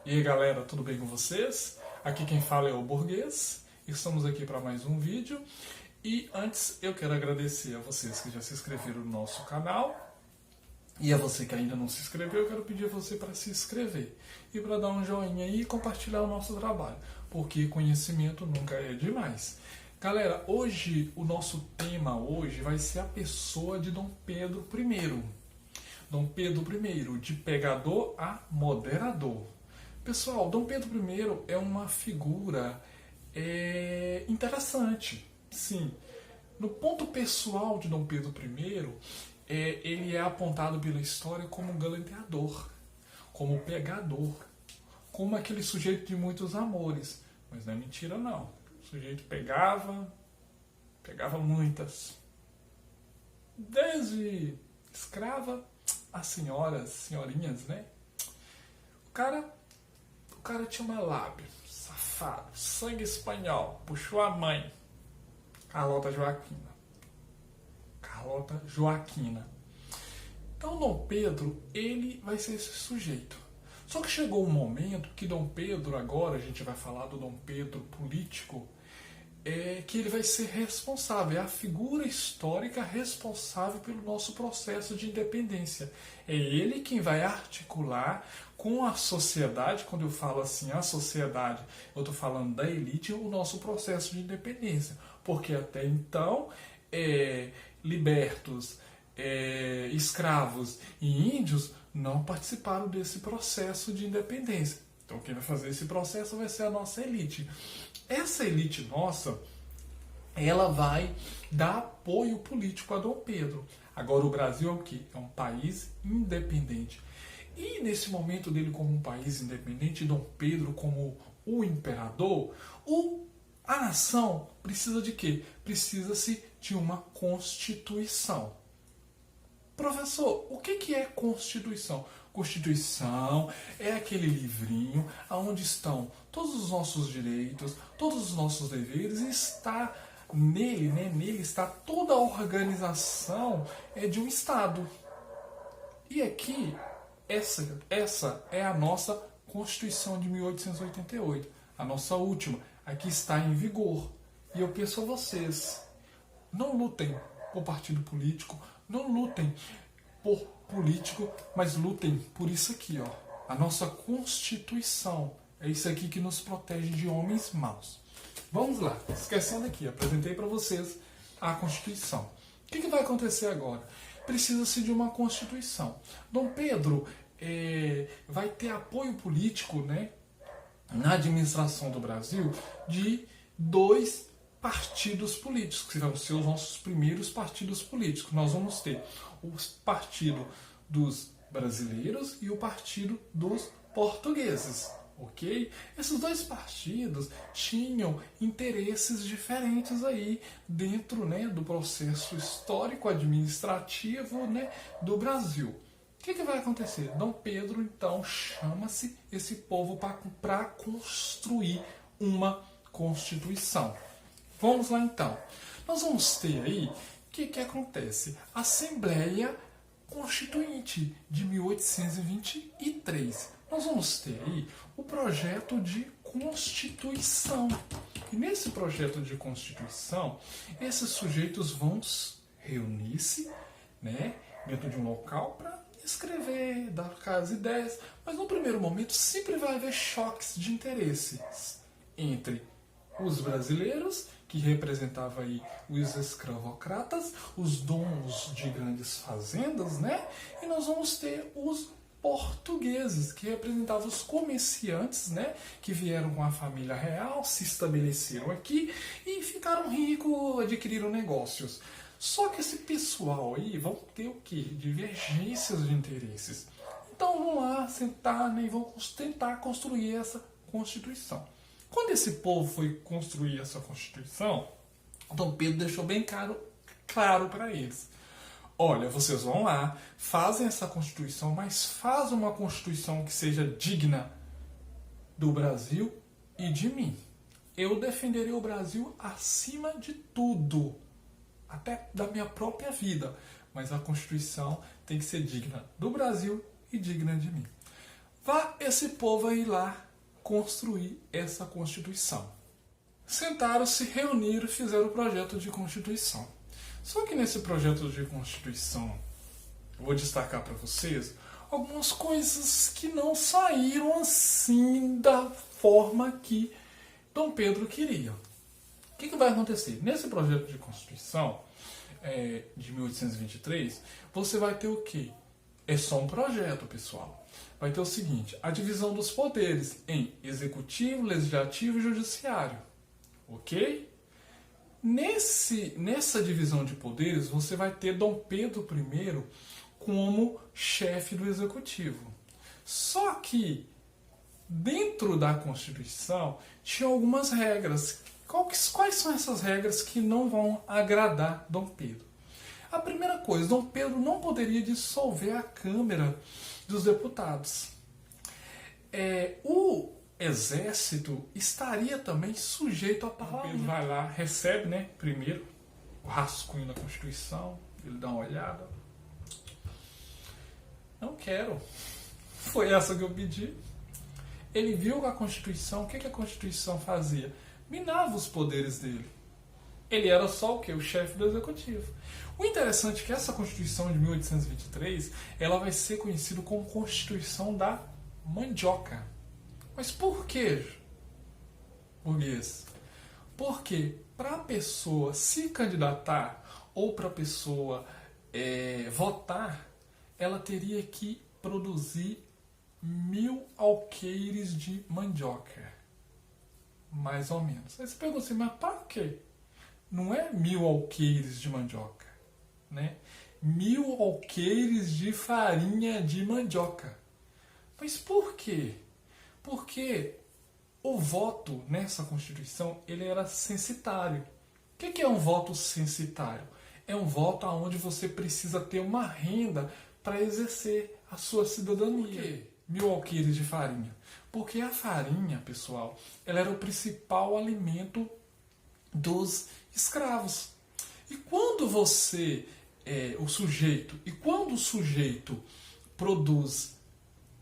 E aí galera, tudo bem com vocês? Aqui quem fala é o Burguês, estamos aqui para mais um vídeo. E antes eu quero agradecer a vocês que já se inscreveram no nosso canal. E a você que ainda não se inscreveu, eu quero pedir a você para se inscrever. E para dar um joinha aí e compartilhar o nosso trabalho. Porque conhecimento nunca é demais. Galera, hoje o nosso tema vai ser a pessoa de Dom Pedro I. Dom Pedro I, de pegador a moderador. Pessoal, Dom Pedro I é uma figura interessante. Sim, no ponto pessoal de Dom Pedro I, ele é apontado pela história como um galanteador, como pegador, como aquele sujeito de muitos amores. Mas não é mentira não. O sujeito pegava muitas. Desde escrava a senhorinhas, né? O cara tinha uma lábia, safado, sangue espanhol, puxou a mãe, Carlota Joaquina. Então Dom Pedro, ele vai ser esse sujeito. Só que chegou um momento que Dom Pedro, agora a gente vai falar do Dom Pedro político, que ele vai ser responsável, é a figura histórica responsável pelo nosso processo de independência. É ele quem vai articular com a sociedade, quando eu falo assim, a sociedade, eu estou falando da elite, o nosso processo de independência. Porque até então, libertos, escravos e índios não participaram desse processo de independência. Então quem vai fazer esse processo vai ser a nossa elite. Essa elite nossa, ela vai dar apoio político a Dom Pedro. Agora o Brasil é o quê? É um país independente. E nesse momento dele como um país independente, Dom Pedro como o imperador, a nação precisa de quê? Precisa-se de uma Constituição. Professor, o que é Constituição? Constituição é aquele livrinho onde estão todos os nossos direitos, todos os nossos deveres, e está nele está toda a organização de um Estado. E aqui, essa é a nossa Constituição de 1888, a nossa última. Aqui está em vigor. E eu peço a vocês, não lutem por partido político, não lutem por político, mas lutem por isso aqui, ó. A nossa Constituição. É isso aqui que nos protege de homens maus. Vamos lá, esquecendo aqui, apresentei para vocês a Constituição. O que vai acontecer agora? Precisa-se de uma Constituição. Dom Pedro vai ter apoio político, né, na administração do Brasil de dois partidos políticos, que vão ser os nossos primeiros partidos políticos. Nós vamos ter o Partido dos Brasileiros e o Partido dos Portugueses. Ok? Esses dois partidos tinham interesses diferentes aí dentro, né, do processo histórico-administrativo, né, do Brasil. O que vai acontecer? Dom Pedro, então, chama-se esse povo para construir uma Constituição. Vamos lá, então. Nós vamos ter aí, o que acontece? A Assembleia Constituinte de 1823. Nós vamos ter aí o projeto de Constituição. E nesse projeto de Constituição, esses sujeitos vão reunir-se, né, dentro de um local para escrever, dar as ideias. Mas no primeiro momento sempre vai haver choques de interesses entre os brasileiros, que representava aí os escravocratas, os donos de grandes fazendas, né? E nós vamos ter os portugueses, que representavam os comerciantes, né, que vieram com a família real, se estabeleceram aqui e ficaram ricos, adquiriram negócios. Só que esse pessoal aí vão ter o quê? Divergências de interesses. Então vão lá sentar, né, e vão tentar construir essa Constituição. Quando esse povo foi construir essa Constituição, Dom Pedro deixou bem claro para eles. Olha, vocês vão lá, fazem essa Constituição, mas fazem uma Constituição que seja digna do Brasil e de mim. Eu defenderei o Brasil acima de tudo, até da minha própria vida. Mas a Constituição tem que ser digna do Brasil e digna de mim. esse povo ir lá construir essa Constituição. Sentaram, se reuniram e fizeram o projeto de Constituição. Só que nesse projeto de Constituição, eu vou destacar para vocês algumas coisas que não saíram assim da forma que Dom Pedro queria. O que vai acontecer? Nesse projeto de Constituição de 1823, você vai ter o quê? É só um projeto, pessoal. Vai ter o seguinte, a divisão dos poderes em executivo, legislativo e judiciário. Ok? Nessa divisão de poderes, você vai ter Dom Pedro I como chefe do executivo. Só que, dentro da Constituição, tinha algumas regras. Quais são essas regras que não vão agradar Dom Pedro? A primeira coisa, Dom Pedro não poderia dissolver a Câmara dos Deputados. O exército estaria também sujeito ao parlamento. Pedro vai lá, recebe, né, primeiro o rascunho da Constituição, ele dá uma olhada. Não quero. Foi essa que eu pedi. Ele viu a Constituição, o que a Constituição fazia? Minava os poderes dele. Ele era só o quê? O chefe do executivo. O interessante é que essa Constituição de 1823, ela vai ser conhecida como Constituição da Mandioca. Mas por quê, burguês? Porque para a pessoa se candidatar ou para a pessoa votar, ela teria que produzir 1000 alqueires de mandioca. Mais ou menos. Aí você pergunta assim, mas para quê? Não é 1000 alqueires de mandioca, né? 1000 alqueires de farinha de mandioca. Mas por quê? Porque o voto nessa Constituição ele era censitário. O que é um voto censitário? É um voto onde você precisa ter uma renda para exercer a sua cidadania. Por quê? 1000 alqueires de farinha. Porque a farinha, pessoal, ela era o principal alimento dos escravos. E quando quando o sujeito produz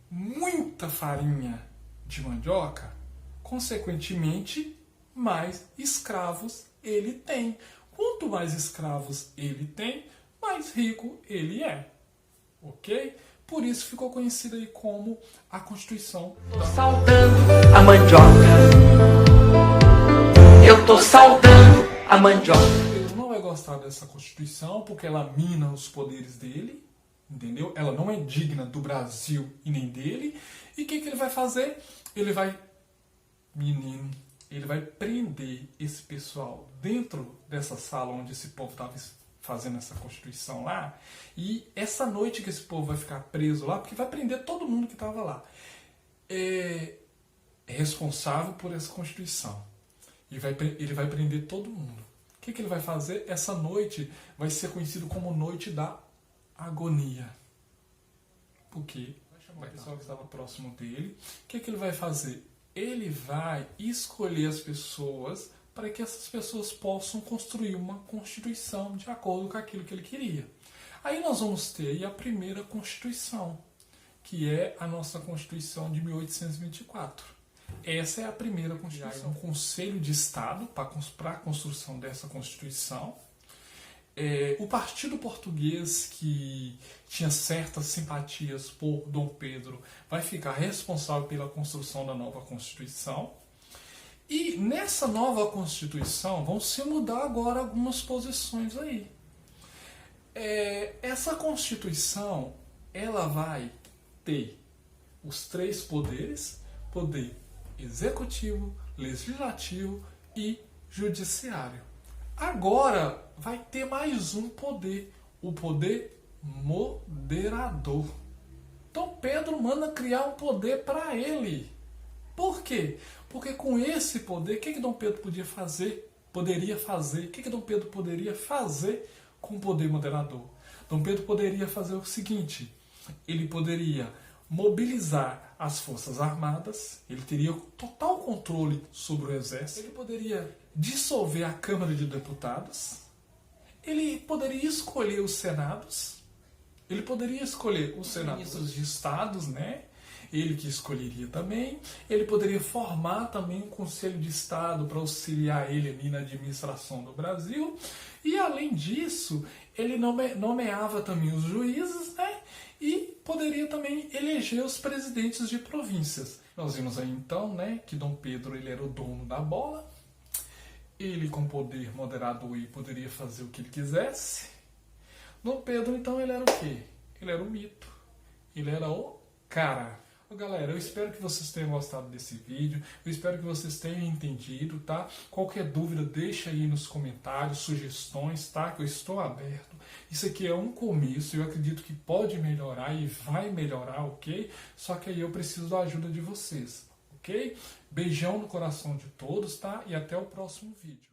muita farinha de mandioca, consequentemente, mais escravos ele tem. Quanto mais escravos ele tem, mais rico ele é. Ok? Por isso ficou conhecida aí como a Constituição. Tô saudando a mandioca. Eu tô saudando a mandioca. Pedro não vai gostar dessa Constituição porque ela mina os poderes dele, entendeu? Ela não é digna do Brasil e nem dele. E o que ele vai fazer? Ele vai prender esse pessoal dentro dessa sala onde esse povo estava fazendo essa Constituição lá. E essa noite que esse povo vai ficar preso lá, porque vai prender todo mundo que estava lá, é responsável por essa Constituição. E ele vai prender todo mundo. O que ele vai fazer? Essa noite vai ser conhecido como Noite da Agonia. Porque vai chamar o pessoal que estava próximo dele. O que ele vai fazer? Ele vai escolher as pessoas para que essas pessoas possam construir uma Constituição de acordo com aquilo que ele queria. Aí nós vamos ter aí a primeira Constituição, que é a nossa Constituição de 1824. Essa é a primeira Constituição. Um Conselho de Estado para a construção dessa Constituição. O Partido Português, que tinha certas simpatias por Dom Pedro, vai ficar responsável pela construção da nova Constituição. E nessa nova Constituição vão se mudar agora algumas posições aí. Essa Constituição ela vai ter os 3 poderes: poder executivo, legislativo e judiciário. Agora vai ter mais um poder, o poder moderador. Então Pedro manda criar um poder para ele. Por quê? Porque com esse poder, o que Dom Pedro poderia fazer? O que Dom Pedro poderia fazer com o poder moderador? Dom Pedro poderia fazer o seguinte: ele poderia mobilizar as forças armadas, ele teria total controle sobre o exército, ele poderia dissolver a Câmara de Deputados, ele poderia escolher os senados, ele poderia escolher os senadores de estados, né? ele que escolheria também. Ele poderia formar também um Conselho de Estado para auxiliar ele ali na administração do Brasil. E além disso, ele nomeava também os juízes, né? E poderia também eleger os presidentes de províncias. Nós vimos aí então, né, que Dom Pedro ele era o dono da bola. Ele com poder moderador e poderia fazer o que ele quisesse. Dom Pedro então ele era o quê? Ele era o mito. Ele era o cara. Galera, eu espero que vocês tenham gostado desse vídeo, eu espero que vocês tenham entendido, tá? Qualquer dúvida, deixa aí nos comentários, sugestões, tá? Que eu estou aberto. Isso aqui é um começo, eu acredito que pode melhorar e vai melhorar, ok? Só que aí eu preciso da ajuda de vocês, ok? Beijão no coração de todos, tá? E até o próximo vídeo.